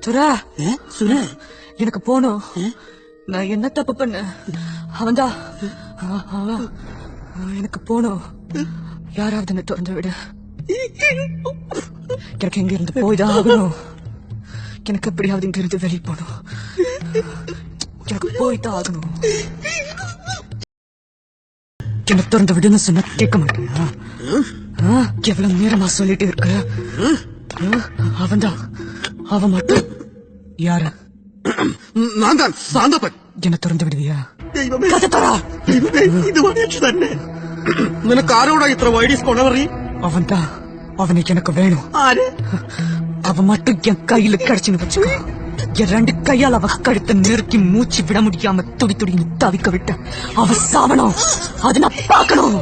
துரா சுரா எனக்கு போனோம். நான் என்ன தப்பு பண்ண? அவன்தான் எனக்கு போனோம். யாராவது என்ன திறந்து விடு. எனக்கு எங்க இருந்து போய்தான் ஆகணும். எனக்கு எப்படியாவது இங்க இருந்து வெளியே போகணும். எனக்கு போய்தான் ஆகணும். என்ன திறந்து விடுன்னு சொன்ன கேட்க மாட்டேன். எவ்வளவு நேரமா சொல்லிட்டு இருக்கு. அவன்தான். அவன் மட்டும் யாரு? நான் தான் சாந்தப்பன். என்ன திறந்து വിടുവിയാ? ദൈവമേ ഇത് വടിച്ചു തന്നെ. നിനക്ക് ആരോടാ ഇത്ര വൈഡീസ് കൊണവറി? അവൻതാ. അവനെ എനിക്ക് വേണം. ആര്? അവൻ மட்டும் என் கையில கிடைச்சுன்னு வச்சுக்கோ. என் 2 கையால் அவ கழுத்தை நெருக்கி மூச்சு விட முடியாம துடி துடின்னு தவிக்க விட்ட அவ சாவணும். அது நான் பார்க்கணும்.